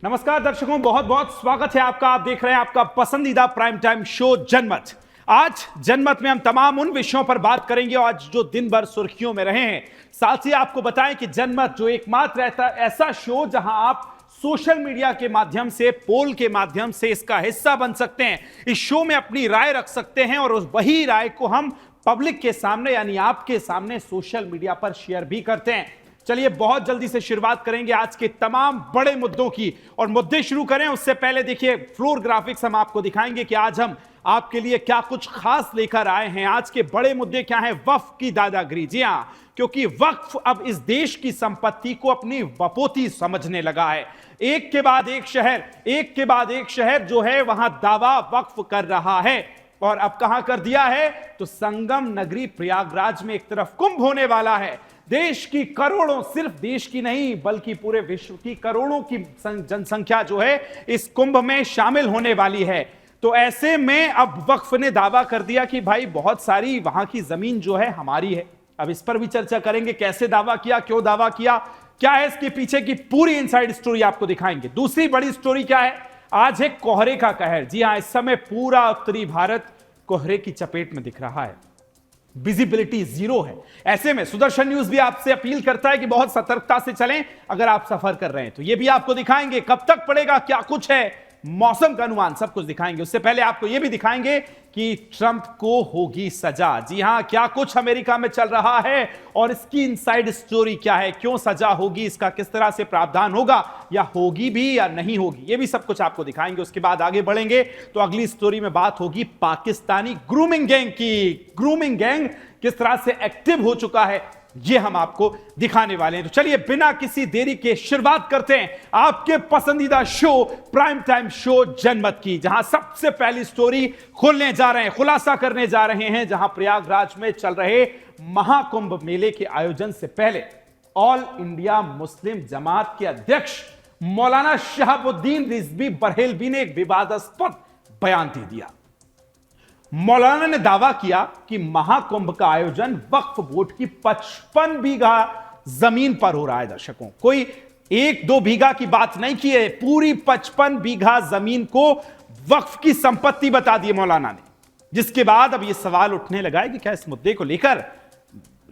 नमस्कार दर्शकों, बहुत बहुत स्वागत है आपका। आप देख रहे हैं आपका पसंदीदा प्राइम टाइम शो जनमत। आज जनमत में हम तमाम उन विषयों पर बात करेंगे आज जो दिन भर सुर्खियों में रहे हैं। साथ ही आपको बताएं कि जनमत जो एकमात्र ऐसा शो जहां आप सोशल मीडिया के माध्यम से, पोल के माध्यम से इसका हिस्सा बन सकते हैं। इस शो में अपनी राय रख सकते हैं और उस वही राय को हम पब्लिक के सामने यानी आपके सामने सोशल मीडिया पर शेयर भी करते हैं। चलिए बहुत जल्दी से शुरुआत करेंगे आज के तमाम बड़े मुद्दों की। और मुद्दे शुरू करें उससे पहले देखिए फ्लोर ग्राफिक्स हम आपको दिखाएंगे कि आज हम आपके लिए क्या कुछ खास लेकर आए हैं। आज के बड़े मुद्दे क्या हैं? वक्फ की दादागिरी। जी हां, क्योंकि वक्फ अब इस देश की संपत्ति को अपनी वपोती समझने लगा है। एक के बाद एक शहर जो है वहां दावा वक्फ कर रहा है। और अब कहां कर दिया है? तो संगम नगरी प्रयागराज में एक तरफ कुंभ होने वाला है। देश की करोड़ों, सिर्फ देश की नहीं बल्कि पूरे विश्व की करोड़ों की जनसंख्या जो है इस कुंभ में शामिल होने वाली है। तो ऐसे में अब वक्फ ने दावा कर दिया कि भाई बहुत सारी वहां की जमीन जो है हमारी है। अब इस पर भी चर्चा करेंगे, कैसे दावा किया, क्यों दावा किया, क्या है इसके पीछे की पूरी इनसाइड स्टोरी आपको दिखाएंगे। दूसरी बड़ी स्टोरी क्या है? आज है कोहरे का कहर। जी हां, इस समय पूरा उत्तरी भारत कोहरे की चपेट में दिख रहा है, विजिबिलिटी जीरो है। ऐसे में सुदर्शन न्यूज भी आपसे अपील करता है कि बहुत सतर्कता से चलें अगर आप सफर कर रहे हैं। तो ये भी आपको दिखाएंगे कब तक पड़ेगा, क्या कुछ है, मौसम का अनुमान, सब कुछ दिखाएंगे। उससे पहले आपको यह भी दिखाएंगे कि ट्रंप को होगी सजा। जी हां, क्या कुछ अमेरिका में चल रहा है और इसकी इनसाइड स्टोरी क्या है, क्यों सजा होगी, इसका किस तरह से प्रावधान होगा या होगी भी या नहीं होगी, यह भी सब कुछ आपको दिखाएंगे। उसके बाद आगे बढ़ेंगे तो अगली स्टोरी में बात होगी पाकिस्तानी ग्रूमिंग गैंग की। ग्रूमिंग गैंग किस तरह से एक्टिव हो चुका है ये हम आपको दिखाने वाले हैं। तो चलिए बिना किसी देरी के शुरुआत करते हैं आपके पसंदीदा शो प्राइम टाइम शो जनमत की, जहां सबसे पहली स्टोरी खोलने जा रहे हैं, खुलासा करने जा रहे हैं, जहां प्रयागराज में चल रहे महाकुंभ मेले के आयोजन से पहले ऑल इंडिया मुस्लिम जमात के अध्यक्ष मौलाना शहाबुद्दीन रिजवी बरहेलवी ने एक विवादास्पद बयान दे दिया। मौलाना ने दावा किया कि महाकुंभ का आयोजन वक्फ बोर्ड की 55 बीघा जमीन पर हो रहा है। दर्शकों, कोई 1-2 बीघा की बात नहीं की है, पूरी 55 बीघा जमीन को वक्फ की संपत्ति बता दी मौलाना ने। जिसके बाद अब यह सवाल उठने लगा है कि क्या इस मुद्दे को लेकर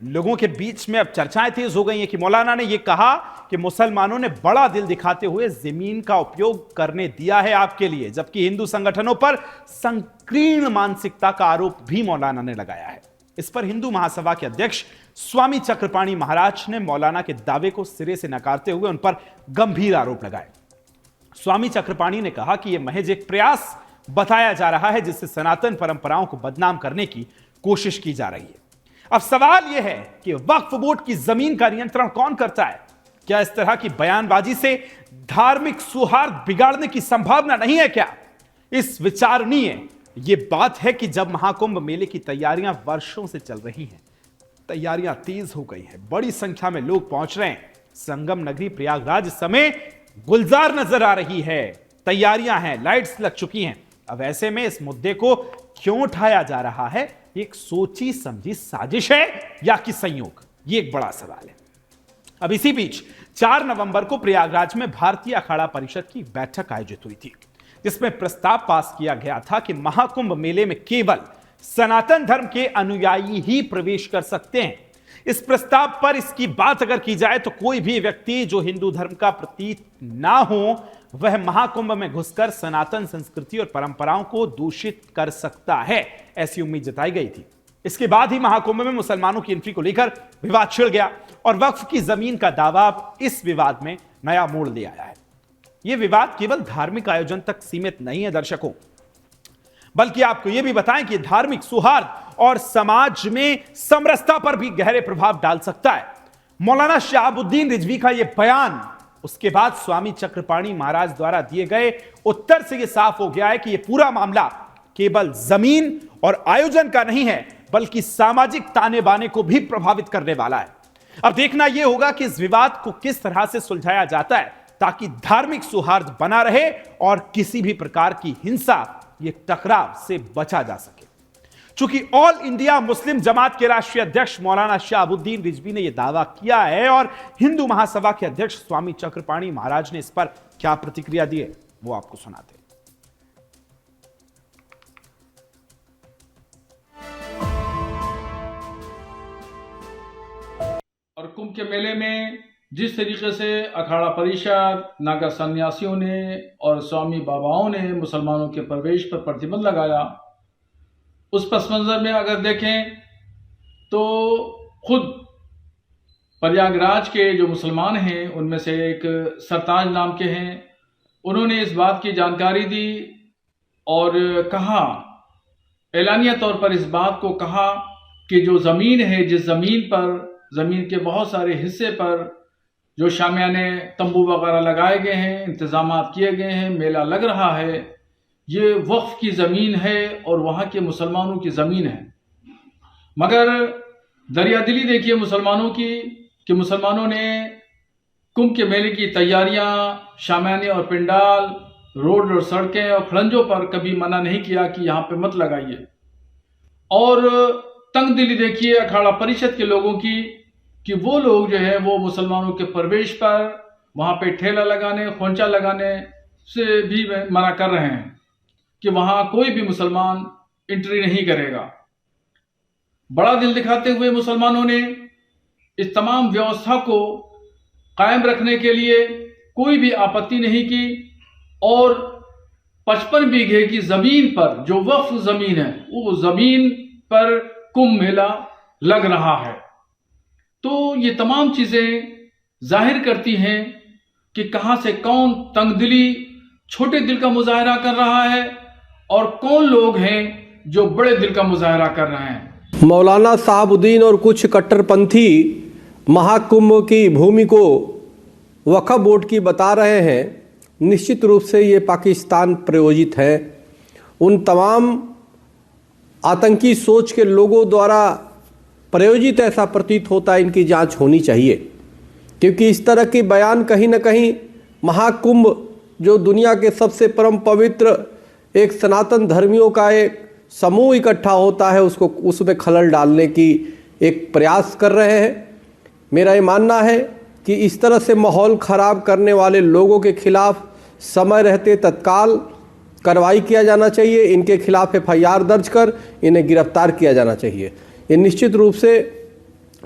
लोगों के बीच में अब चर्चाएं तेज हो गई हैं कि मौलाना ने यह कहा कि मुसलमानों ने बड़ा दिल दिखाते हुए जमीन का उपयोग करने दिया है आपके लिए, जबकि हिंदू संगठनों पर संकीर्ण मानसिकता का आरोप भी मौलाना ने लगाया है। इस पर हिंदू महासभा के अध्यक्ष स्वामी चक्रपाणी महाराज ने मौलाना के दावे को सिरे से नकारते हुए उन पर गंभीर आरोप लगाए। स्वामी चक्रपाणी ने कहा कि यह महज एक प्रयास बताया जा रहा है जिससे सनातन परंपराओं को बदनाम करने की कोशिश की जा रही है। अब सवाल यह है कि वक्फ बोर्ड की जमीन का नियंत्रण कौन करता है? क्या इस तरह की बयानबाजी से धार्मिक सौहार्द बिगाड़ने की संभावना नहीं है क्या? इस विचारणीय यह बात है कि जब महाकुंभ मेले की तैयारियां वर्षों से चल रही हैं, तैयारियां तेज हो गई हैं, बड़ी संख्या में लोग पहुंच रहे हैं। संगम नगरी प्रयागराज इस समय गुलजार नजर आ रही है, तैयारियां हैं, लाइट्स लग चुकी हैं। अब ऐसे में इस मुद्दे को क्यों उठाया जा रहा है? एक सोची समझी साजिश है या कि संयोग? ये एक बड़ा सवाल है। अब इसी बीच 4 नवंबर को प्रयागराज में भारतीय अखाड़ा परिषद की बैठक आयोजित हुई थी, जिसमें प्रस्ताव पास किया गया था कि महाकुंभ मेले में केवल सनातन धर्म के अनुयायी ही प्रवेश कर सकते हैं। इस प्रस्ताव पर इसकी बात अगर की जाए तो कोई भी व्यक्ति जो हिंदू धर्म का प्रतीक ना हो वह महाकुंभ में घुसकर सनातन संस्कृति और परंपराओं को दूषित कर सकता है, ऐसी उम्मीद जताई गई थी। इसके बाद ही महाकुंभ में मुसलमानों की एंट्री को लेकर विवाद छिड़ गया और वक्फ की जमीन का दावा इस विवाद में नया मोड़ ले आया है। यह विवाद केवल धार्मिक आयोजन तक सीमित नहीं है दर्शकों, बल्कि आपको यह भी बताएं कि धार्मिक सौहार्द और समाज में समरसता पर भी गहरे प्रभाव डाल सकता है। मौलाना शहाबुद्दीन रिजवी का यह बयान, उसके बाद स्वामी चक्रपाणी महाराज द्वारा दिए गए उत्तर से यह साफ हो गया है कि यह पूरा मामला केवल जमीन और आयोजन का नहीं है बल्कि सामाजिक ताने बाने को भी प्रभावित करने वाला है। अब देखना यह होगा कि इस विवाद को किस तरह से सुलझाया जाता है ताकि धार्मिक सौहार्द बना रहे और किसी भी प्रकार की हिंसा, ये टकराव से बचा जा सके। चूंकि ऑल इंडिया मुस्लिम जमात के राष्ट्रीय अध्यक्ष मौलाना शहाबुद्दीन रिजवी ने यह दावा किया है और हिंदू महासभा के अध्यक्ष स्वामी चक्रपाणी महाराज ने इस पर क्या प्रतिक्रिया दी है वो आपको सुनाते हैं। और कुंभ के मेले में जिस तरीके से अखाड़ा परिषद, नागा सन्यासियों ने और स्वामी बाबाओं ने मुसलमानों के प्रवेश पर प्रतिबंध लगाया, उस पस मंजर में अगर देखें तो खुद प्रयागराज के जो मुसलमान हैं उनमें से एक सरताज नाम के हैं, उन्होंने इस बात की जानकारी दी और कहा, एलानिया तौर पर इस बात को कहा कि जो ज़मीन है, जिस ज़मीन पर, ज़मीन के बहुत सारे हिस्से पर जो शामियाने तंबू वगैरह लगाए गए हैं, इंतजामात किए गए हैं, मेला लग रहा है, ये वक्फ की ज़मीन है और वहाँ के मुसलमानों की ज़मीन है। मगर दरियादिली देखिए मुसलमानों की कि मुसलमानों ने कुंभ के मेले की तैयारियां, शामियाने और पिंडाल, रोड और सड़कें और खड़ंजों पर कभी मना नहीं किया कि यहाँ पे मत लगाइए। और तंग दिली देखिए अखाड़ा परिषद के लोगों की कि वो लोग जो है वो मुसलमानों के प्रवेश पर वहाँ पे ठेला लगाने, खोंचा लगाने से भी मना कर रहे हैं कि वहाँ कोई भी मुसलमान एंट्री नहीं करेगा। बड़ा दिल दिखाते हुए मुसलमानों ने इस तमाम व्यवस्था को कायम रखने के लिए कोई भी आपत्ति नहीं की और 55 बीघे की ज़मीन पर जो वक्फ ज़मीन है, वो ज़मीन पर कुंभ मेला लग रहा है। तो ये तमाम चीज़ें जाहिर करती हैं कि कहाँ से कौन तंगदिली, छोटे दिल का मुजाहरा कर रहा है और कौन लोग हैं जो बड़े दिल का मुजाहरा कर रहे हैं। मौलाना शहाबुद्दीन और कुछ कट्टरपंथी महाकुंभ की भूमि को वक्फ बोर्ड की बता रहे हैं। निश्चित रूप से ये पाकिस्तान प्रायोजित है। उन तमाम आतंकी सोच के लोगों द्वारा प्रायोजित ऐसा प्रतीत होता है, इनकी जांच होनी चाहिए, क्योंकि इस तरह की बयान कहीं ना कहीं महाकुंभ जो दुनिया के सबसे परम पवित्र एक सनातन धर्मियों का एक समूह इकट्ठा होता है, उसको उसमें खलल डालने की एक प्रयास कर रहे हैं। मेरा ये मानना है कि इस तरह से माहौल ख़राब करने वाले लोगों के खिलाफ समय रहते तत्काल कार्रवाई किया जाना चाहिए। इनके खिलाफ FIR दर्ज कर इन्हें गिरफ्तार किया जाना चाहिए। ये निश्चित रूप से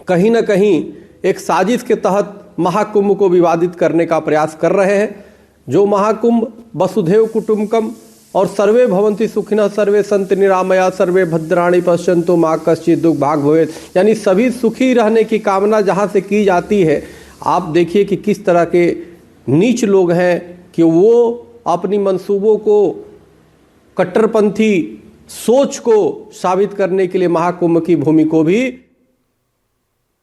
कहीं ना कहीं एक साजिश के तहत महाकुंभ को विवादित करने का प्रयास कर रहे हैं। जो महाकुंभ वसुधैव कुटुंबकम और सर्वे भवन्ति सुखिनः सर्वे सन्तु निरामया सर्वे भद्राणि पश्यन्तु मा कश्चित् दुःख भाग् भवेत्, यानी सभी सुखी रहने की कामना जहाँ से की जाती है, आप देखिए कि किस तरह के नीच लोग हैं कि वो अपनी मंसूबों को, कट्टरपंथी सोच को साबित करने के लिए महाकुंभ की भूमि को भी।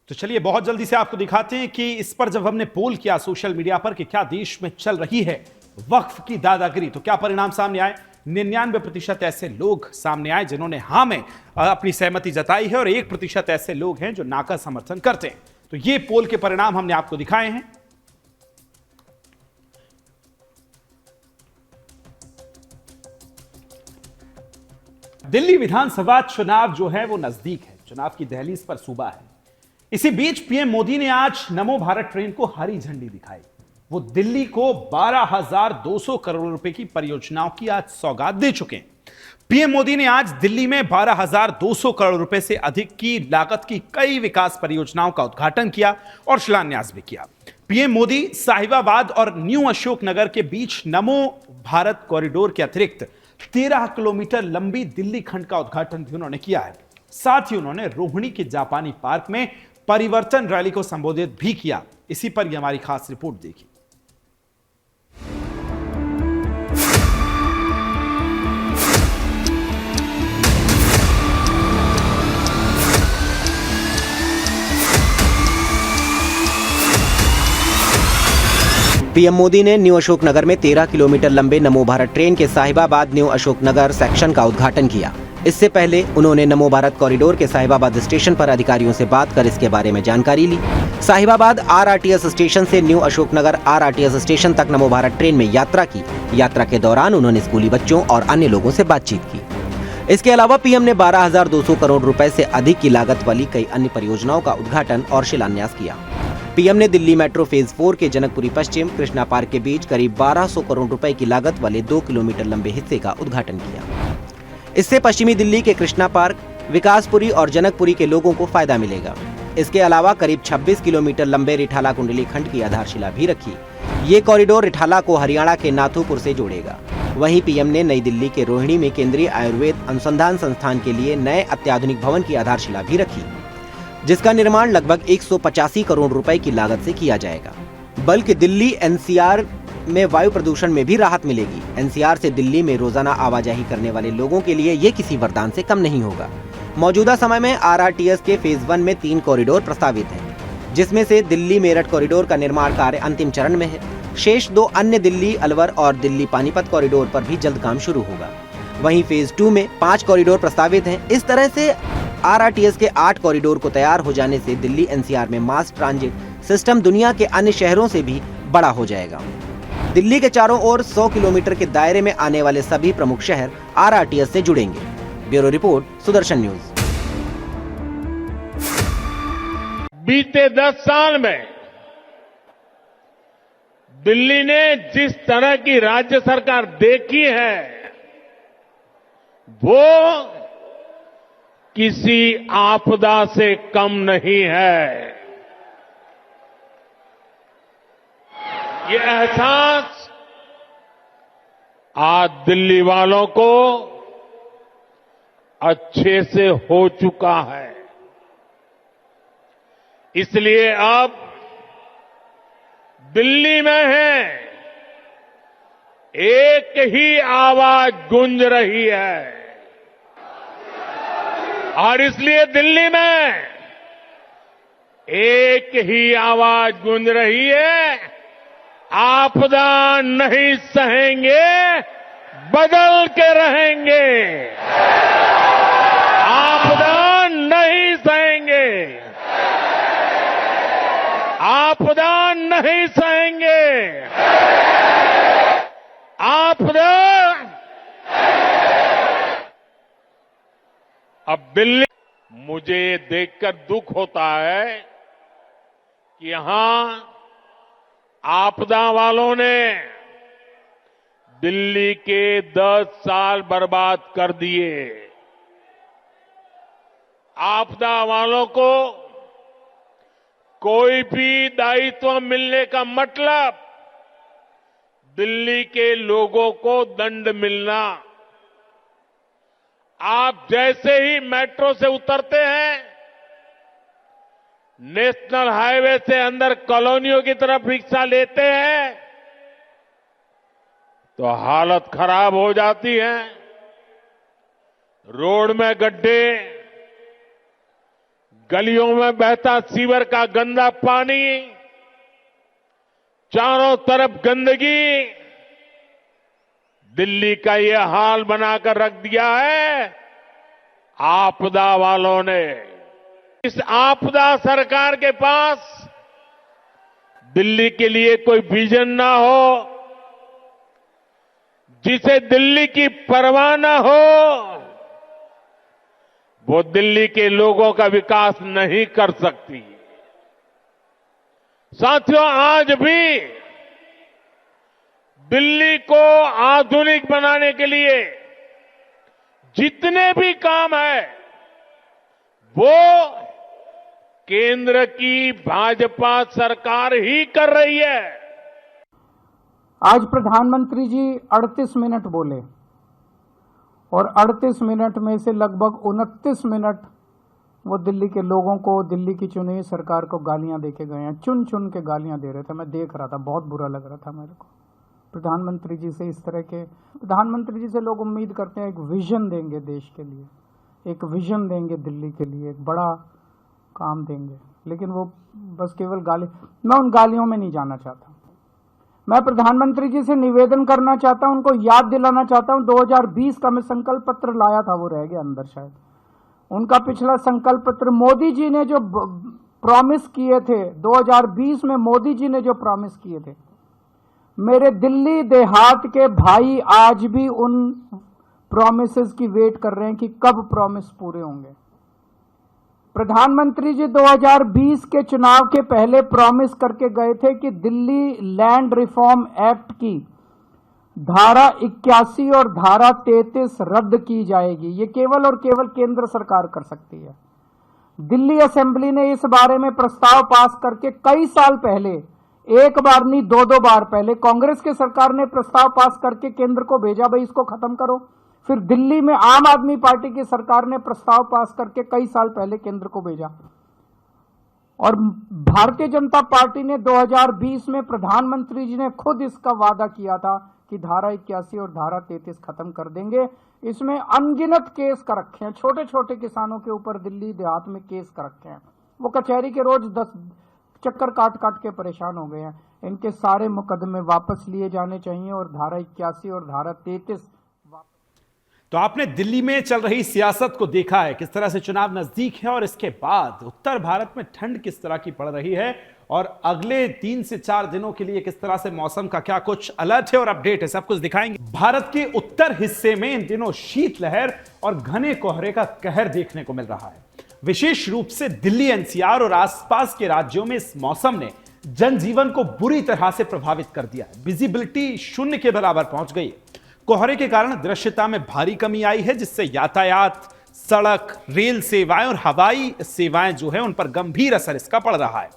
तो चलिए बहुत जल्दी से आपको दिखाते हैं कि इस पर जब हमने पोल किया सोशल मीडिया पर कि क्या देश में चल रही है वक्फ की दादागिरी, तो क्या परिणाम सामने आए। 99% ऐसे लोग सामने आए जिन्होंने हाँ में अपनी सहमति जताई है और 1% ऐसे लोग हैं जो ना का समर्थन करते हैं। तो ये पोल के परिणाम हमने आपको दिखाए हैं। दिल्ली विधानसभा चुनाव जो है वो नजदीक है, चुनाव की दहलीज पर सूबा है। इसी बीच पीएम मोदी ने आज नमो भारत ट्रेन को हरी झंडी दिखाई। वो दिल्ली को 12,200 करोड़ रुपए की परियोजनाओं की आज सौगात दे चुके हैं। पीएम मोदी ने आज दिल्ली में 12,200 करोड़ रुपए से अधिक की लागत की कई विकास परियोजनाओं का उद्घाटन किया और शिलान्यास भी किया। पीएम मोदी साहिबाबाद और न्यू अशोक नगर के बीच नमो भारत कॉरिडोर के अतिरिक्त 13 किलोमीटर लंबी दिल्ली खंड का उद्घाटन भी उन्होंने किया है। साथ ही उन्होंने रोहिणी के जापानी पार्क में परिवर्तन रैली को संबोधित भी किया। इसी पर यह हमारी खास रिपोर्ट देखिए। पीएम मोदी ने न्यू अशोक नगर में 13 किलोमीटर लंबे नमो भारत ट्रेन के साहिबाबाद न्यू अशोक नगर सेक्शन का उद्घाटन किया। इससे पहले उन्होंने नमो भारत कॉरिडोर के साहिबाबाद स्टेशन पर अधिकारियों से बात कर इसके बारे में जानकारी ली। साहिबाबाद RRTS स्टेशन से new Ashok Nagar RRTS station तक नमो भारत ट्रेन में यात्रा की। यात्रा के दौरान उन्होंने स्कूली बच्चों और अन्य लोगों से बातचीत की। इसके अलावा पीएम ने 12,200 करोड़ रुपए से अधिक की लागत वाली कई अन्य परियोजनाओं का उद्घाटन और शिलान्यास किया। पीएम ने दिल्ली मेट्रो फेज 4 के जनकपुरी पश्चिम कृष्णा पार्क के बीच करीब 1200 करोड़ रुपए की लागत वाले 2 किलोमीटर लंबे हिस्से का उद्घाटन किया। इससे पश्चिमी दिल्ली के कृष्णा पार्क, विकासपुरी और जनकपुरी के लोगों को फायदा मिलेगा। इसके अलावा करीब 26 किलोमीटर लंबे रिठाला कुंडली खंड की आधारशिला भी रखी। ये कॉरिडोर रिठाला को हरियाणा के नाथूपुर से जोड़ेगा। वहीं पीएम ने नई दिल्ली के रोहिणी में केंद्रीय आयुर्वेद अनुसंधान संस्थान के लिए नए अत्याधुनिक भवन की आधारशिला भी रखी, जिसका निर्माण लगभग 185 करोड़ रुपए की लागत से किया जाएगा। बल्कि दिल्ली एनसीआर में वायु प्रदूषण में भी राहत मिलेगी। एनसीआर से दिल्ली में रोजाना आवाजाही करने वाले लोगों के लिए ये किसी वरदान से कम नहीं होगा। मौजूदा समय में आरआरटीएस के फेज 1 में 3 कॉरिडोर प्रस्तावित हैं, जिसमें से दिल्ली मेरठ कॉरिडोर का निर्माण कार्य अंतिम चरण में है। शेष 2 अन्य दिल्ली अलवर और दिल्ली पानीपत कॉरिडोर पर भी जल्द काम शुरू होगा। वहीं फेज 2 में 5 कॉरिडोर प्रस्तावित हैं। इस तरह से आरआरटीएस के 8 कॉरिडोर को तैयार हो जाने से दिल्ली एनसीआर में मास ट्रांजिट सिस्टम दुनिया के अन्य शहरों से भी बड़ा हो जाएगा। दिल्ली के चारों ओर 100 किलोमीटर के दायरे में आने वाले सभी प्रमुख शहर आरआरटीएस से जुड़ेंगे। Bureau report, Sudarshan news. बीते 10 साल में दिल्ली ने जिस तरह की राज्य सरकार देखी है, वो किसी आपदा से कम नहीं है। ये एहसास आज दिल्ली वालों को अच्छे से हो चुका है। इसलिए अब दिल्ली में है एक ही आवाज गूंज रही है, और इसलिए दिल्ली में एक ही आवाज गूंज रही है, आपदा नहीं सहेंगे, बदल के रहेंगे। आपदा नहीं सहेंगे, आपदा नहीं सहेंगे, आपदा। अब दिल्ली, मुझे ये देखकर दुख होता है कि यहां आपदा वालों ने दिल्ली के 10 साल बर्बाद कर दिए। आपदा वालों को कोई भी दायित्व मिलने का मतलब दिल्ली के लोगों को दंड मिलना। आप जैसे ही मेट्रो से उतरते हैं, नेशनल हाईवे से अंदर कॉलोनियों की तरफ रिक्शा लेते हैं, तो हालत खराब हो जाती है। रोड में गड्ढे, गलियों में बहता सीवर का गंदा पानी, चारों तरफ गंदगी, दिल्ली का ये हाल बनाकर रख दिया है आपदा वालों ने। इस आपदा सरकार के पास दिल्ली के लिए कोई विजन ना हो, जिसे दिल्ली की परवाह ना हो, वो दिल्ली के लोगों का विकास नहीं कर सकती। साथियों, आज भी दिल्ली को आधुनिक बनाने के लिए जितने भी काम है, वो केंद्र की भाजपा सरकार ही कर रही है। आज प्रधानमंत्री जी 38 मिनट बोले और 38 मिनट में से लगभग 29 मिनट वो दिल्ली के लोगों को, दिल्ली की चुनी हुई सरकार को गालियां देके गए हैं। चुन चुन के गालियां दे रहे थे, मैं देख रहा था, बहुत बुरा लग रहा था मेरे को। प्रधानमंत्री जी से इस तरह के, प्रधानमंत्री जी से लोग उम्मीद करते हैं एक विजन देंगे देश के लिए, एक विजन देंगे दिल्ली के लिए, एक बड़ा काम देंगे, लेकिन वो बस केवल गाली। मैं उन गालियों में नहीं जाना चाहता। मैं प्रधानमंत्री जी से निवेदन करना चाहता हूं, उनको याद दिलाना चाहता हूं, 2020 का मैं संकल्प पत्र लाया था, वो रह गया अंदर शायद। उनका पिछला संकल्प पत्र, मोदी जी ने जो प्रॉमिस किए थे 2020 में, मोदी जी ने जो प्रॉमिस किए थे, मेरे दिल्ली देहात के भाई आज भी उन प्रॉमिसेस की वेट कर रहे हैं कि कब प्रॉमिस पूरे होंगे। प्रधानमंत्री जी 2020 के चुनाव के पहले प्रॉमिस करके गए थे कि दिल्ली लैंड रिफॉर्म एक्ट की धारा 81 और धारा 33 रद्द की जाएगी। ये केवल और केवल केंद्र सरकार कर सकती है। दिल्ली असेंबली ने इस बारे में प्रस्ताव पास करके कई साल पहले, एक बार नहीं दो बार पहले कांग्रेस की सरकार ने प्रस्ताव पास करके केंद्र को भेजा, भाई इसको खत्म करो। फिर दिल्ली में आम आदमी पार्टी की सरकार ने प्रस्ताव पास करके कई साल पहले केंद्र को भेजा। और भारतीय जनता पार्टी ने 2020 में प्रधानमंत्री जी ने खुद इसका वादा किया था कि धारा 81 और धारा 33 खत्म कर देंगे। इसमें अनगिनत केस कर रखे हैं, छोटे छोटे किसानों के ऊपर दिल्ली देहात में केस कर रखे हैं। वो कचहरी के रोज 10 चक्कर काट काट के परेशान हो गए हैं। इनके सारे मुकदमे वापस लिए जाने चाहिए और धारा 81 और धारा 33। तो आपने दिल्ली में चल रही सियासत को देखा है, किस तरह से चुनाव नजदीक है और इसके बाद उत्तर भारत में ठंड किस तरह की पड़ रही है और अगले 3 से 4 दिनों के लिए किस तरह से मौसम का क्या कुछ अलर्ट है और अपडेट है, सब कुछ दिखाएंगे। भारत के उत्तर हिस्से में इन दिनों शीतलहर और घने कोहरे का कहर देखने को मिल रहा है। विशेष रूप से दिल्ली, एनसीआर और आसपास के राज्यों में इस मौसम ने जनजीवन को बुरी तरह से प्रभावित कर दिया है। विजिबिलिटी 0 के बराबर पहुंच गई है। कोहरे के कारण दृश्यता में भारी कमी आई है, जिससे यातायात, सड़क, रेल सेवाएं और हवाई सेवाएं जो है उन पर गंभीर असर इसका पड़ रहा है।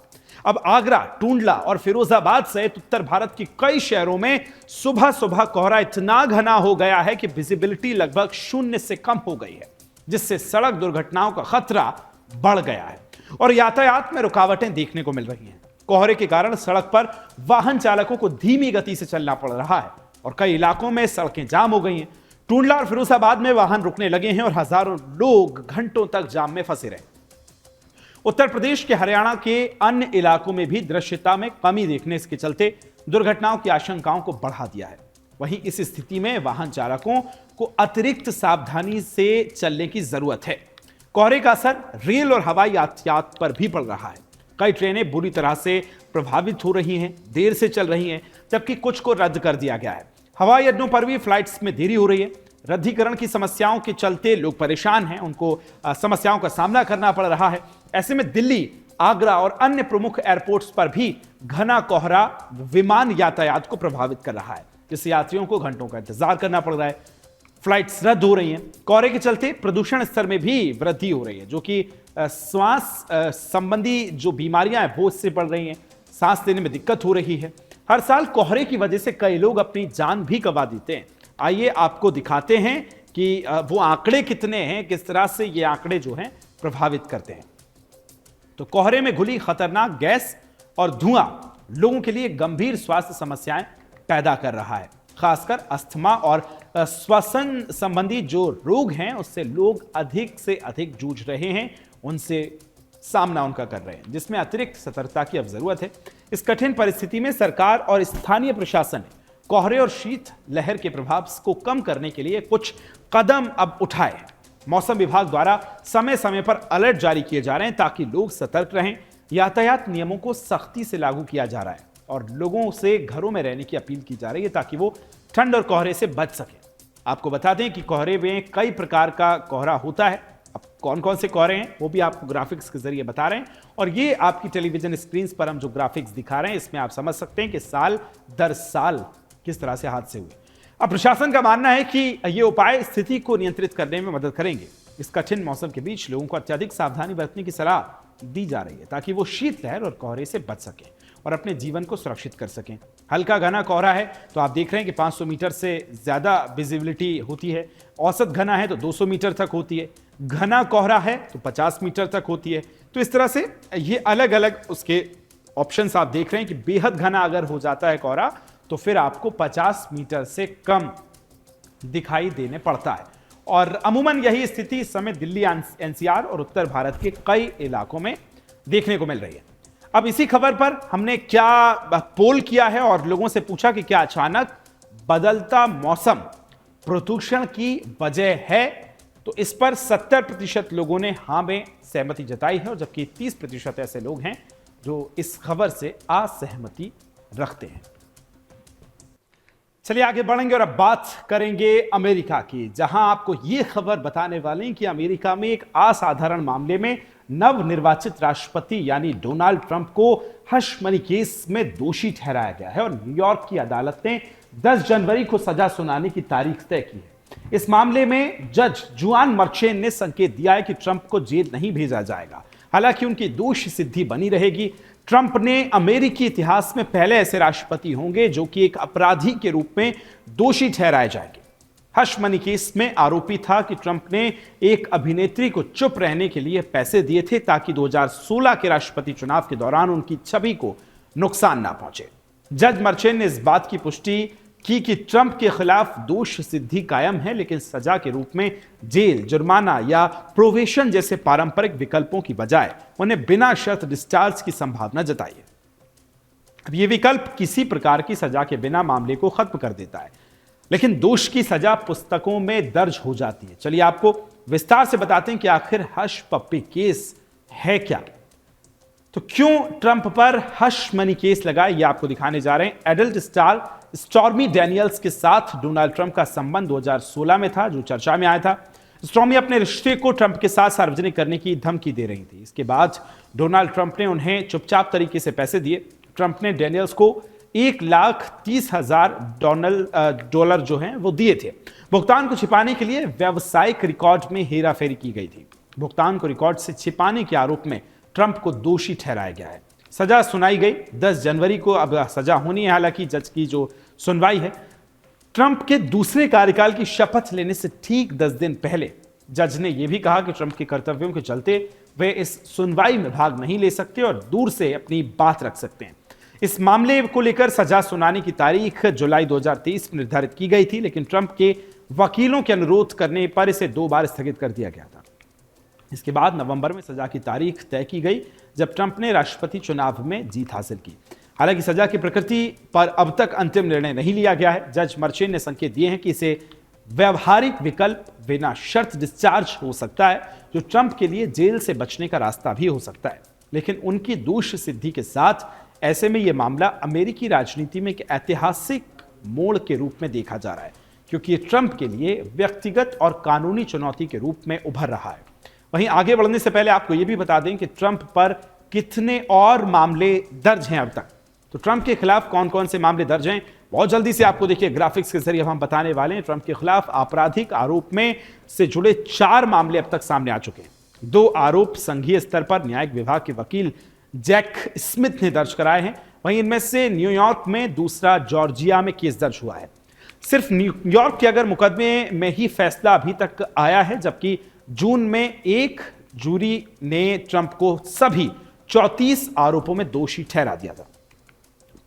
अब आगरा, टूंडला और फिरोजाबाद सहित उत्तर भारत के कई शहरों में सुबह सुबह कोहरा इतना घना हो गया है कि विजिबिलिटी लगभग 0 से कम हो गई है, जिससे सड़क दुर्घटनाओं का खतरा बढ़ गया है और यातायात में रुकावटें देखने को मिल रही हैं। कोहरे के कारण सड़क पर वाहन चालकों को धीमी गति से चलना पड़ रहा है और कई इलाकों में सड़कें जाम हो गई हैं। टूंडला और फिरोजाबाद में वाहन रुकने लगे हैं और हजारों लोग घंटों तक जाम में फंसे रहे। उत्तर प्रदेश के हरियाणा के अन्य इलाकों में भी दृश्यता में कमी देखने के चलते दुर्घटनाओं की आशंकाओं को बढ़ा दिया है। वहीं इस स्थिति में वाहन चालकों को अतिरिक्त सावधानी से चलने की जरूरत है। कोहरे का असर रेल और हवाई यातायात पर भी पड़ रहा है। कई ट्रेनें बुरी तरह से प्रभावित हो रही हैं, देर से चल रही हैं, जबकि कुछ को रद्द कर दिया गया है। हवाई अड्डों पर भी फ्लाइट्स में देरी हो रही है। रद्दीकरण की समस्याओं के चलते लोग परेशान हैं, उनको समस्याओं का सामना करना पड़ रहा है। ऐसे में दिल्ली, आगरा और अन्य प्रमुख एयरपोर्ट्स पर भी घना कोहरा विमान यातायात को प्रभावित कर रहा है, जिससे यात्रियों को घंटों का इंतजार करना पड़ रहा है। फ्लाइट्स रद्द हो रही हैं। कोहरे के चलते प्रदूषण स्तर में भी वृद्धि हो रही है, जो कि श्वास संबंधी जो बीमारियां हैं वो इससे बढ़ रही हैं। सांस लेने में दिक्कत हो रही है। हर साल कोहरे की वजह से कई लोग अपनी जान भी गंवा देते हैं। आइए आपको दिखाते हैं कि वो आंकड़े कितने हैं, किस तरह से ये आंकड़े जो हैं प्रभावित करते हैं। तो कोहरे में घुली खतरनाक गैस और धुआं लोगों के लिए गंभीर स्वास्थ्य समस्याएं पैदा कर रहा है। खासकर अस्थमा और श्वसन संबंधी जो रोग हैं उससे लोग अधिक से अधिक जूझ रहे हैं, उनसे सामना उनका कर रहे हैं, जिसमें अतिरिक्त सतर्कता की अब जरूरत है। इस कठिन परिस्थिति में सरकार और स्थानीय प्रशासन ने कोहरे और शीत लहर के प्रभाव को कम करने के लिए कुछ कदम अब उठाए हैं। मौसम विभाग द्वारा समय समय पर अलर्ट जारी किए जा रहे हैं ताकि लोग सतर्क रहें। यातायात नियमों को सख्ती से लागू किया जा रहा है और लोगों से घरों में रहने की अपील की जा रही है ताकि वो ठंड और कोहरे से बच सके। आपको बता दें कि कोहरे में कई प्रकार का कोहरा होता है। अब कौन कौन से कोहरे हैं वो भी आपको ग्राफिक्स के जरिए बता रहे हैं और ये आपकी टेलीविजन स्क्रीन पर हम जो ग्राफिक्स दिखा रहे हैं इसमें आप समझ सकते हैं कि साल दर साल किस तरह से हादसे हुए। अब प्रशासन का मानना है कि ये उपाय स्थिति को नियंत्रित करने में मदद करेंगे। इस कठिन मौसम के बीच लोगों को अत्यधिक सावधानी बरतने की सलाह दी जा रही है ताकि वो शीतलहर और कोहरे से बच सकें और अपने जीवन को सुरक्षित कर सकें। हल्का घना कोहरा है तो आप देख रहे हैं कि 500 मीटर से ज्यादा विजिबिलिटी होती है। औसत घना है तो 200 मीटर तक होती है। घना कोहरा है तो 50 मीटर तक होती है। तो इस तरह से ये अलग अलग उसके ऑप्शंस आप देख रहे हैं कि बेहद घना अगर हो जाता है कोहरा तो फिर आपको 50 मीटर से कम दिखाई देने पड़ता है और अमूमन यही स्थिति इस समय दिल्ली, एनसीआर और उत्तर भारत के कई इलाकों में देखने को मिल रही है। अब इसी खबर पर हमने क्या पोल किया है और लोगों से पूछा कि क्या अचानक बदलता मौसम प्रदूषण की वजह है, तो इस पर 70% लोगों ने हां में सहमति जताई है और जबकि 30% ऐसे लोग हैं जो इस खबर से असहमति रखते हैं। चलिए आगे बढ़ेंगे और अब बात करेंगे अमेरिका की, जहां आपको यह खबर बताने वाले हैं कि अमेरिका में एक असाधारण मामले में नवनिर्वाचित राष्ट्रपति यानी डोनाल्ड ट्रंप को हश मनी केस में दोषी ठहराया गया है और न्यूयॉर्क की अदालत ने 10 जनवरी को सजा सुनाने की तारीख तय की है। इस मामले में जज जुआन मर्चेन ने संकेत दिया है कि ट्रंप को जेल नहीं भेजा जाएगा, हालांकि उनकी दोष सिद्धि बनी रहेगी। ट्रंप ने अमेरिकी इतिहास में पहले ऐसे राष्ट्रपति होंगे जो कि एक अपराधी के रूप में दोषी ठहराए जाएंगे। हश मनी केस में आरोपी था कि ट्रंप ने एक अभिनेत्री को चुप रहने के लिए पैसे दिए थे ताकि 2016 के राष्ट्रपति चुनाव के दौरान उनकी छवि को नुकसान ना पहुंचे। जज मर्चेन ने इस बात की पुष्टि की कि ट्रंप के खिलाफ दोष सिद्धि कायम है, लेकिन सजा के रूप में जेल, जुर्माना या प्रोवेशन जैसे पारंपरिक विकल्पों की बजाय उन्हें बिना शर्त डिस्चार्ज की संभावना जताई है। अब यह विकल्प किसी प्रकार की सजा के बिना मामले को खत्म कर देता है, लेकिन दोष की सजा पुस्तकों में दर्ज हो जाती है। चलिए आपको विस्तार से बताते हैं कि आखिर हश पप्पी केस है क्या। तो क्यों ट्रंप पर हश मनी केस लगाए, ये आपको दिखाने जा रहे हैं। एडल्ट स्टार स्टॉर्मी डैनियल्स के साथ डोनाल्ड ट्रंप का संबंध 2016 में था, जो चर्चा में आया था। स्टॉर्मी अपने रिश्ते को ट्रंप के साथ सार्वजनिक करने की धमकी दे रही थी। इसके बाद डोनाल्ड ट्रंप ने उन्हें चुपचाप तरीके से पैसे दिए। ट्रंप ने डैनियल्स को $1,30,000 जो हैं वो दिए थे। भुगतान को छिपाने के लिए व्यावसायिक रिकॉर्ड में हेराफेरी की गई थी। भुगतान को रिकॉर्ड से छिपाने के आरोप में ट्रंप को दोषी ठहराया गया है। सजा सुनाई गई 10 जनवरी को। अब सजा होनी है, हालांकि जज की जो सुनवाई है ट्रंप के दूसरे कार्यकाल की शपथ लेने से ठीक 10 दिन पहले जज ने यह भी कहा कि ट्रंप के कर्तव्यों के चलते वे इस सुनवाई में भाग नहीं ले सकते और दूर से अपनी बात रख सकते हैं। इस मामले को लेकर सजा सुनाने की तारीख जुलाई 2023 में निर्धारित की गई थी, लेकिन ट्रंप के वकीलों के अनुरोध करने पर इसे 2 बार स्थगित कर दिया गया था। इसके बाद नवंबर में सजा की तारीख तय की गई, जब ट्रंप ने राष्ट्रपति चुनाव में जीत हासिल की। हालांकि सजा की प्रकृति पर अब तक अंतिम निर्णय नहीं लिया गया है। जज मर्चेन ने संकेत दिए हैं कि इसे व्यवहारिक विकल्प बिना शर्त डिस्चार्ज हो सकता है, जो ट्रंप के लिए जेल से बचने का रास्ता भी हो सकता है। लेकिन उनकी दोष सिद्धि के साथ ऐसे में यह मामला अमेरिकी राजनीति में एक ऐतिहासिक मोड़ के रूप में देखा जा रहा है, क्योंकि ये ट्रंप के लिए व्यक्तिगत और कानूनी चुनौती के रूप में उभर रहा है। वहीं आगे बढ़ने से पहले आपको यह भी बता दें कि ट्रंप पर कितने और मामले दर्ज हैं अब तक। तो ट्रंप के खिलाफ कौन कौन से मामले दर्ज हैं, बहुत जल्दी से आपको देखिए ग्राफिक्स के जरिए हम बताने वाले हैं। ट्रंप के खिलाफ आपराधिक आरोप में से जुड़े 4 मामले अब तक सामने आ चुके हैं। 2 आरोप संघीय स्तर पर न्यायिक विभाग के वकील जैक स्मिथ ने दर्ज कराए हैं। वहीं इनमें से न्यूयॉर्क में, दूसरा जॉर्जिया में केस दर्ज हुआ है। सिर्फ न्यूयॉर्क के अगर मुकदमे में ही फैसला अभी तक आया है, जबकि जून में एक जूरी ने ट्रंप को सभी 34 आरोपों में दोषी ठहरा दिया था।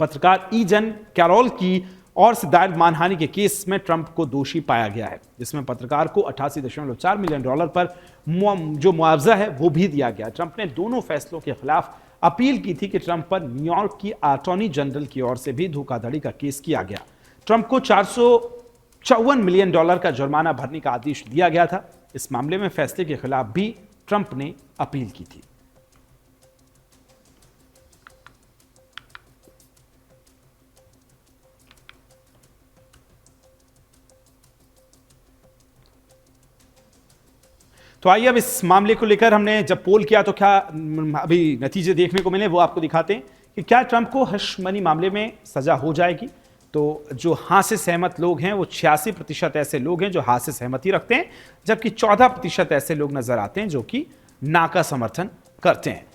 पत्रकार ईजन कैरोल की और से दायर मानहानि के केस में ट्रंप को दोषी पाया गया है, जिसमें पत्रकार को $88.4 मिलियन पर जो मुआवजा है वो भी दिया गया। ट्रंप ने दोनों फैसलों के खिलाफ अपील की थी कि ट्रंप पर न्यूयॉर्क की अटॉर्नी जनरल की ओर से भी धोखाधड़ी का केस किया गया। ट्रंप को $454 मिलियन का जुर्माना भरने का आदेश दिया गया था। इस मामले में फैसले के खिलाफ भी ट्रंप ने अपील की थी। तो आइए अब इस मामले को लेकर हमने जब पोल किया तो क्या अभी नतीजे देखने को मिले वो आपको दिखाते हैं कि क्या ट्रंप को हश मनी मामले में सजा हो जाएगी। तो जो हाँ से सहमत लोग हैं वो 86% ऐसे लोग हैं जो हाँ से सहमति रखते हैं, जबकि 14% ऐसे लोग नजर आते हैं जो कि ना का समर्थन करते हैं।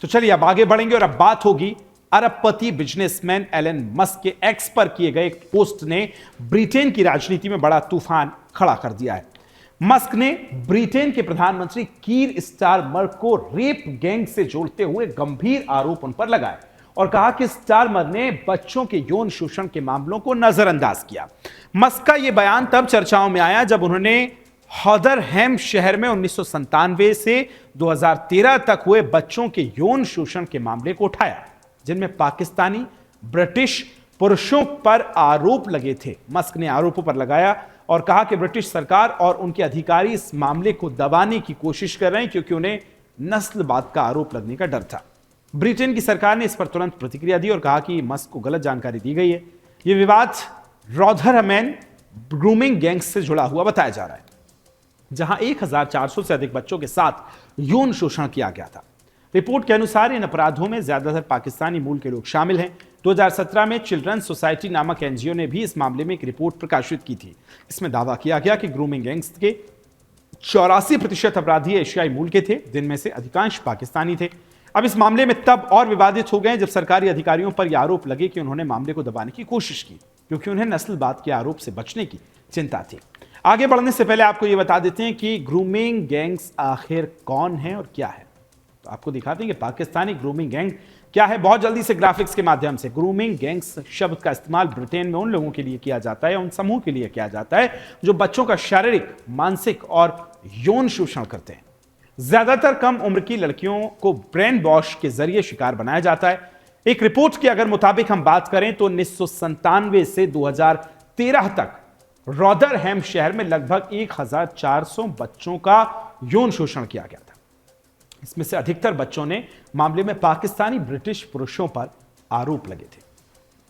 तो चलिए अब आगे बढ़ेंगे और अब बात होगी अरबपति बिजनेसमैन एलन मस्क के एक्स पर किए गए एक पोस्ट ने ब्रिटेन की राजनीति में बड़ा तूफान खड़ा कर दिया है। मस्क ने ब्रिटेन के प्रधानमंत्री कीर स्टारमर को रेप गैंग से जोड़ते हुए गंभीर आरोप उन पर लगाए और कहा कि स्टारमर ने बच्चों के यौन शोषण के मामलों को नजरअंदाज किया। मस्क का यह बयान तब चर्चाओं में आया जब उन्होंने हॉदरहैम शहर में 1997 से 2013 तक हुए बच्चों के यौन शोषण के मामले को उठाया, जिनमें पाकिस्तानी ब्रिटिश पुरुषों पर आरोप लगे थे। मस्क ने आरोपों पर लगाया और कहा कि ब्रिटिश सरकार और उनके अधिकारी इस मामले को दबाने की कोशिश कर रहे हैं क्योंकि उन्हें नस्लवाद का आरोप लगने का डर था। ब्रिटेन की सरकार ने इस पर तुरंत प्रतिक्रिया दी और कहा कि मस्क को गलत जानकारी दी गई है। यह विवाद रॉदरहैम ग्रूमिंग गैंग्स से जुड़ा हुआ बताया जा रहा है, जहां 1400 से अधिक बच्चों के साथ यौन शोषण किया गया था। रिपोर्ट के अनुसार इन अपराधों में ज्यादातर पाकिस्तानी मूल के लोग शामिल हैं। 2017 में चिल्ड्रंस सोसाइटी नामक एनजीओ ने भी इस मामले में एक रिपोर्ट प्रकाशित की थी। इसमें दावा किया गया कि ग्रूमिंग गैंग्स के 84% अपराधी एशियाई मूल के थे, जिनमें से अधिकांश पाकिस्तानी थे। अब इस मामले में तब और विवादित हो गए जब सरकारी अधिकारियों पर यह आरोप लगे कि उन्होंने मामले को दबाने की कोशिश की, क्योंकि उन्हें नस्लवाद के आरोप से बचने की चिंता थी। आगे बढ़ने से पहले आपको यह बता देते हैं कि ग्रूमिंग गैंग्स आखिर कौन है और क्या है। तो आपको दिखाते हैं कि पाकिस्तानी ग्रूमिंग गैंग क्या है, बहुत जल्दी से ग्राफिक्स के माध्यम से। ग्रूमिंग गैंग्स शब्द का इस्तेमाल ब्रिटेन में उन लोगों के लिए किया जाता है, उन समूह के लिए किया जाता है जो बच्चों का शारीरिक, मानसिक और यौन शोषण करते हैं। ज्यादातर कम उम्र की लड़कियों को ब्रेन वॉश के जरिए शिकार बनाया जाता है। एक रिपोर्ट के अगर मुताबिक हम बात करें तो 1997 से 2013 तक रॉदरहैम शहर में लगभग 1400 बच्चों का यौन शोषण किया गया था। इसमें से अधिकतर बच्चों ने मामले में पाकिस्तानी ब्रिटिश पुरुषों पर आरोप लगे थे।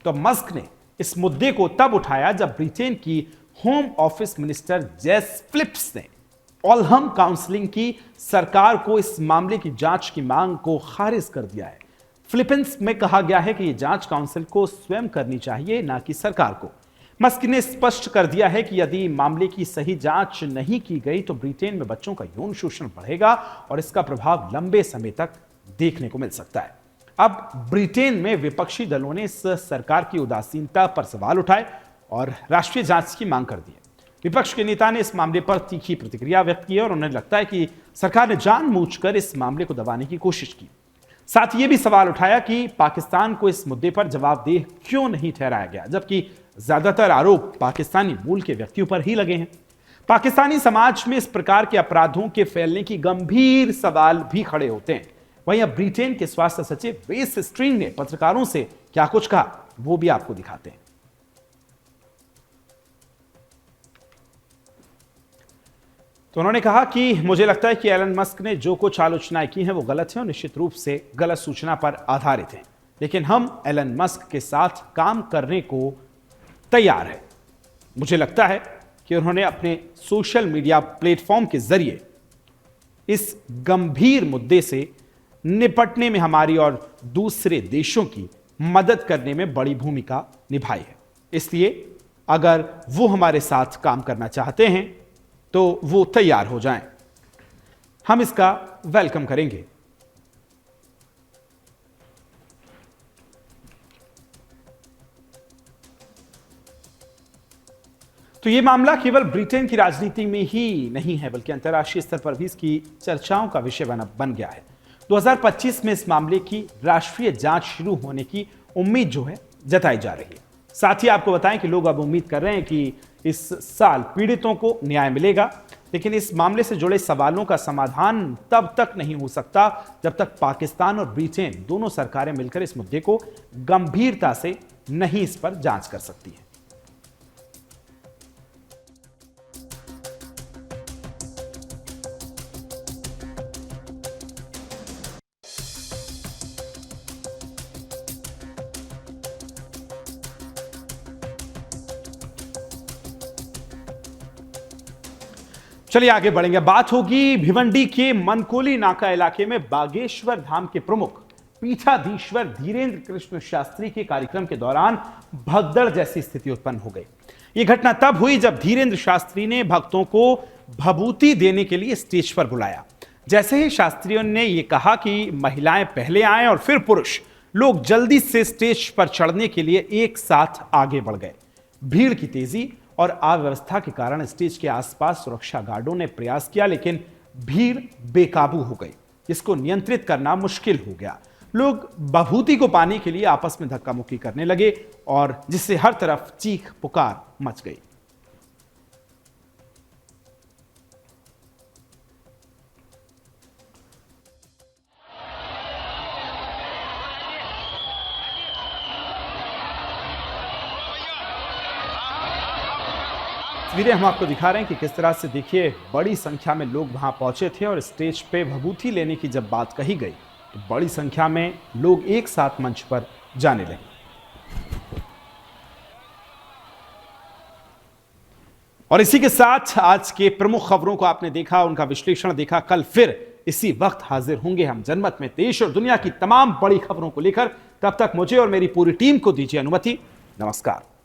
तो मस्क ने इस मुद्दे को तब उठाया जब ब्रिटेन की होम ऑफिस मिनिस्टर जेस फिलिप्स ने ओल्हम काउंसिल की सरकार को इस मामले की जांच की मांग को खारिज कर दिया है। फिलीपींस में कहा गया है कि यह जांच काउंसिल को स्वयं करनी चाहिए, ना कि सरकार को। मस्क ने स्पष्ट कर दिया है कि यदि मामले की सही जांच नहीं की गई तो ब्रिटेन में बच्चों का यौन शोषण बढ़ेगा और इसका प्रभाव लंबे समय तक देखने को मिल सकता है। अब ब्रिटेन में विपक्षी दलों ने इस सरकार की उदासीनता पर सवाल उठाए और राष्ट्रीय जांच की मांग कर दी है। विपक्ष के नेता ने इस मामले पर तीखी प्रतिक्रिया व्यक्त की है और उन्हें लगता है कि सरकार ने जानबूझकर इस मामले को दबाने की कोशिश की। साथ ही यह भी सवाल उठाया कि पाकिस्तान को इस मुद्दे पर जवाबदेह क्यों नहीं ठहराया गया, जबकि ज्यादातर आरोप पाकिस्तानी मूल के व्यक्तियों पर ही लगे हैं। पाकिस्तानी समाज में इस प्रकार के अपराधों के फैलने की गंभीर सवाल भी खड़े होते हैं। वहीं अब ब्रिटेन के स्वास्थ्य सचिव वेस स्ट्रिंग ने पत्रकारों से क्या कुछ कहा, वो भी आपको दिखाते हैं। तो उन्होंने कहा कि मुझे लगता है कि एलन मस्क ने जो कुछ आलोचनाएं की हैं वो गलत है और निश्चित रूप से गलत सूचना पर आधारित है, लेकिन हम एलन मस्क के साथ काम करने को तैयार है। मुझे लगता है कि उन्होंने अपने सोशल मीडिया प्लेटफॉर्म के जरिए इस गंभीर मुद्दे से निपटने में हमारी और दूसरे देशों की मदद करने में बड़ी भूमिका निभाई है। इसलिए अगर वो हमारे साथ काम करना चाहते हैं तो वो तैयार हो जाएं, हम इसका वेलकम करेंगे। तो यह मामला केवल ब्रिटेन की राजनीति में ही नहीं है, बल्कि अंतर्राष्ट्रीय स्तर पर भी इसकी चर्चाओं का विषय बन गया है। 2025 में इस मामले की राष्ट्रीय जांच शुरू होने की उम्मीद जो है जताई जा रही है। साथ ही आपको बताएं कि लोग अब उम्मीद कर रहे हैं कि इस साल पीड़ितों को न्याय मिलेगा, लेकिन इस मामले से जुड़े सवालों का समाधान तब तक नहीं हो सकता जब तक पाकिस्तान और ब्रिटेन दोनों सरकारें मिलकर इस मुद्दे को गंभीरता से नहीं इस पर जांच कर सकती हैं। चलिए आगे बढ़ेंगे। बात होगी भिवंडी के मनकोली नाका इलाके में बागेश्वर धाम के प्रमुख पीठाधीश्वर धीरेन्द्र कृष्ण शास्त्री के कार्यक्रम के दौरान भगदड़ जैसी स्थिति उत्पन्न हो गई। यह घटना तब हुई जब धीरेन्द्र शास्त्री ने भक्तों को भभूति देने के लिए स्टेज पर बुलाया। जैसे ही शास्त्रियों ने यह कहा कि महिलाएं पहले आएं और फिर पुरुष, लोग जल्दी से स्टेज पर चढ़ने के लिए एक साथ आगे बढ़ गए। भीड़ की तेजी और अव्यवस्था के कारण स्टेज के आसपास सुरक्षा गार्डों ने प्रयास किया, लेकिन भीड़ बेकाबू हो गई, जिसको नियंत्रित करना मुश्किल हो गया। लोग भभूति को पाने के लिए आपस में धक्का मुक्की करने लगे और जिससे हर तरफ चीख पुकार मच गई। तस्वीरें हम आपको दिखा रहे हैं कि किस तरह से, देखिए, बड़ी संख्या में लोग वहां पहुंचे थे और स्टेज पे भभूति लेने की जब बात कही गई तो बड़ी संख्या में लोग एक साथ मंच पर जाने लगे। और इसी के साथ आज के प्रमुख खबरों को आपने देखा, उनका विश्लेषण देखा। कल फिर इसी वक्त हाजिर होंगे हम जनमत में देश और दुनिया की तमाम बड़ी खबरों को लेकर। तब तक मुझे और मेरी पूरी टीम को दीजिए अनुमति। नमस्कार।